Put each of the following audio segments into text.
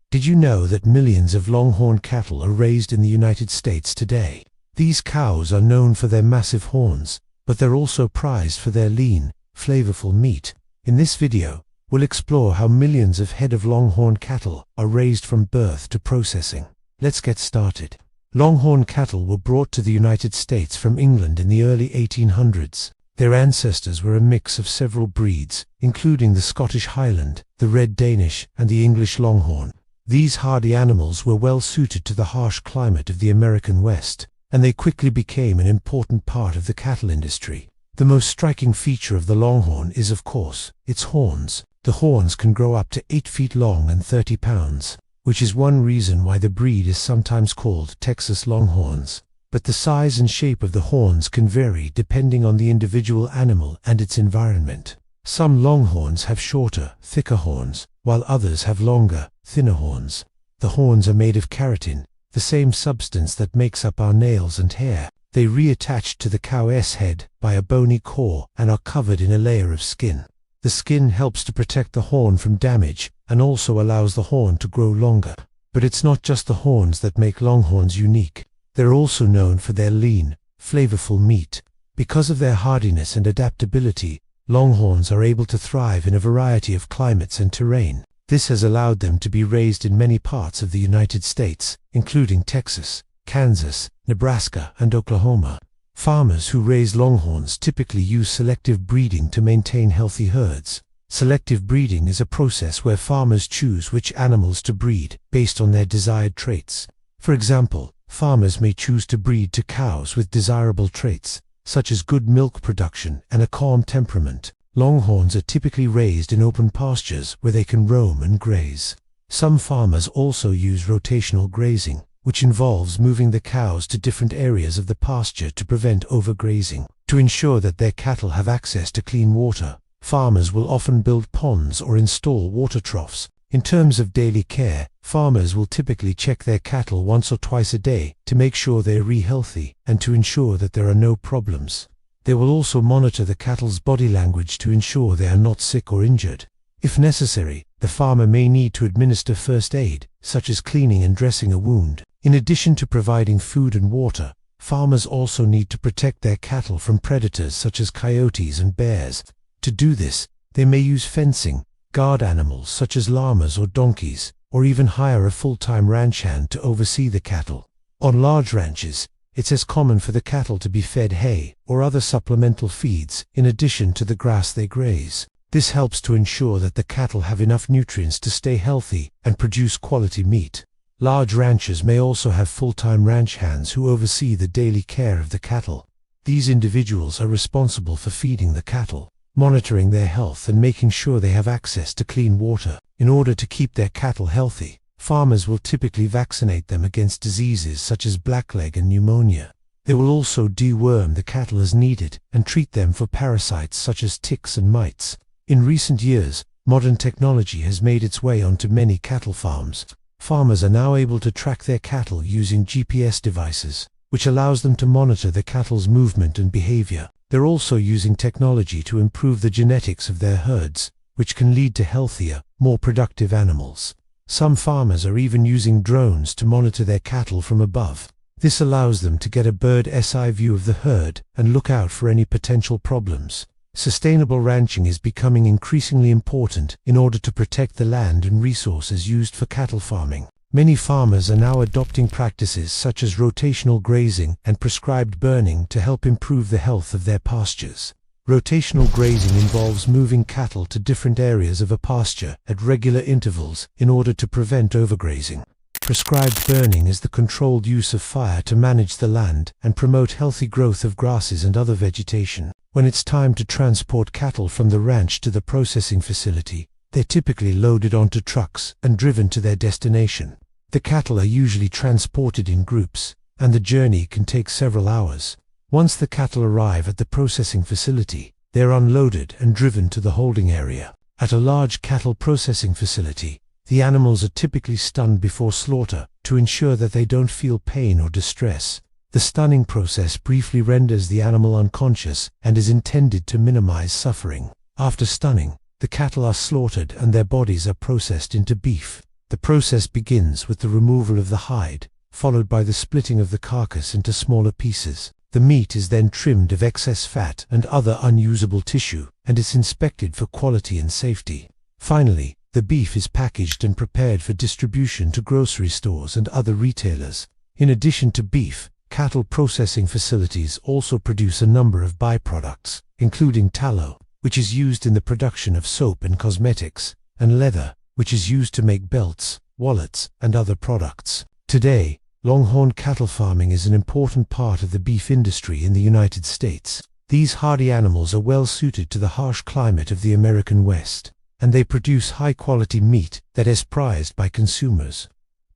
Did you know that millions of Longhorn cattle are raised in the United States today? These cows are known for their massive horns, but they're also prized for their lean, flavorful meat. In this video, we'll explore how millions of head of Longhorn cattle are raised from birth to processing. Let's get started. Longhorn cattle were brought to the United States from England in the early 1800s. Their ancestors were a mix of several breeds, including the Scottish Highland, the Red Danish, and the English Longhorn. These hardy animals were well suited to the harsh climate of the American West, and they quickly became an important part of the cattle industry. The most striking feature of the Longhorn is, of course, its horns. The horns can grow up to 8 feet long and 30 pounds, which is one reason why the breed is sometimes called Texas Longhorns. But the size and shape of the horns can vary depending on the individual animal and its environment. Some Longhorns have shorter, thicker horns, while others have longer, thinner horns. The horns are made of keratin, the same substance that makes up our nails and hair. They reattach to the cow's head by a bony core and are covered in a layer of skin. The skin helps to protect the horn from damage and also allows the horn to grow longer. But it's not just the horns that make Longhorns unique. They're also known for their lean, flavorful meat. Because of their hardiness and adaptability, Longhorns are able to thrive in a variety of climates and terrain. This has allowed them to be raised in many parts of the United States, including Texas, Kansas, Nebraska, and Oklahoma. Farmers who raise Longhorns typically use selective breeding to maintain healthy herds. Selective breeding is a process where farmers choose which animals to breed based on their desired traits. For example, farmers may choose to breed to cows with desirable traits, such as good milk production and a calm temperament. Longhorns are typically raised in open pastures where they can roam and graze. Some farmers also use rotational grazing, which involves moving the cows to different areas of the pasture to prevent overgrazing. To ensure that their cattle have access to clean water, farmers will often build ponds or install water troughs. In terms of daily care, farmers will typically check their cattle once or twice a day to make sure they're healthy and to ensure that there are no problems. They will also monitor the cattle's body language to ensure they are not sick or injured. If necessary, the farmer may need to administer first aid, such as cleaning and dressing a wound. In addition to providing food and water, farmers also need to protect their cattle from predators such as coyotes and bears. To do this, they may use fencing, guard animals such as llamas or donkeys, or even hire a full-time ranch hand to oversee the cattle. On large ranches, it's as common for the cattle to be fed hay or other supplemental feeds in addition to the grass they graze. This helps to ensure that the cattle have enough nutrients to stay healthy and produce quality meat. Large ranchers may also have full-time ranch hands who oversee the daily care of the cattle. These individuals are responsible for feeding the cattle, monitoring their health and making sure they have access to clean water. In order to keep their cattle healthy, farmers will typically vaccinate them against diseases such as blackleg and pneumonia. They will also deworm the cattle as needed and treat them for parasites such as ticks and mites. In recent years, modern technology has made its way onto many cattle farms. Farmers are now able to track their cattle using GPS devices, which allows them to monitor the cattle's movement and behavior. They're also using technology to improve the genetics of their herds, which can lead to healthier, more productive animals. Some farmers are even using drones to monitor their cattle from above. This allows them to get a bird's eye view of the herd and look out for any potential problems. Sustainable ranching is becoming increasingly important in order to protect the land and resources used for cattle farming. Many farmers are now adopting practices such as rotational grazing and prescribed burning to help improve the health of their pastures. Rotational grazing involves moving cattle to different areas of a pasture at regular intervals in order to prevent overgrazing. Prescribed burning is the controlled use of fire to manage the land and promote healthy growth of grasses and other vegetation. When it's time to transport cattle from the ranch to the processing facility, they're typically loaded onto trucks and driven to their destination. The cattle are usually transported in groups, and the journey can take several hours. Once the cattle arrive at the processing facility, they're unloaded and driven to the holding area. At a large cattle processing facility, the animals are typically stunned before slaughter to ensure that they don't feel pain or distress. The stunning process briefly renders the animal unconscious and is intended to minimize suffering. After stunning, the cattle are slaughtered and their bodies are processed into beef. The process begins with the removal of the hide, followed by the splitting of the carcass into smaller pieces. The meat is then trimmed of excess fat and other unusable tissue, and is inspected for quality and safety. Finally, the beef is packaged and prepared for distribution to grocery stores and other retailers. In addition to beef, cattle processing facilities also produce a number of byproducts, including tallow, which is used in the production of soap and cosmetics, and leather, which is used to make belts, wallets, and other products. Today, Longhorn cattle farming is an important part of the beef industry in the United States. These hardy animals are well suited to the harsh climate of the American West, and they produce high-quality meat that is prized by consumers.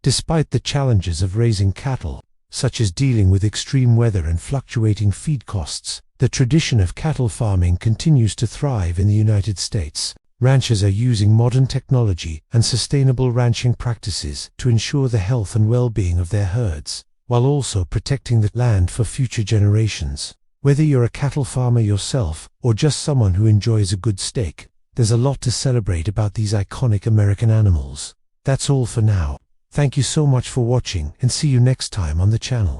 Despite the challenges of raising cattle, such as dealing with extreme weather and fluctuating feed costs, the tradition of cattle farming continues to thrive in the United States. Ranchers are using modern technology and sustainable ranching practices to ensure the health and well-being of their herds, while also protecting the land for future generations. Whether you're a cattle farmer yourself or just someone who enjoys a good steak, there's a lot to celebrate about these iconic American animals. That's all for now. Thank you so much for watching, and see you next time on the channel.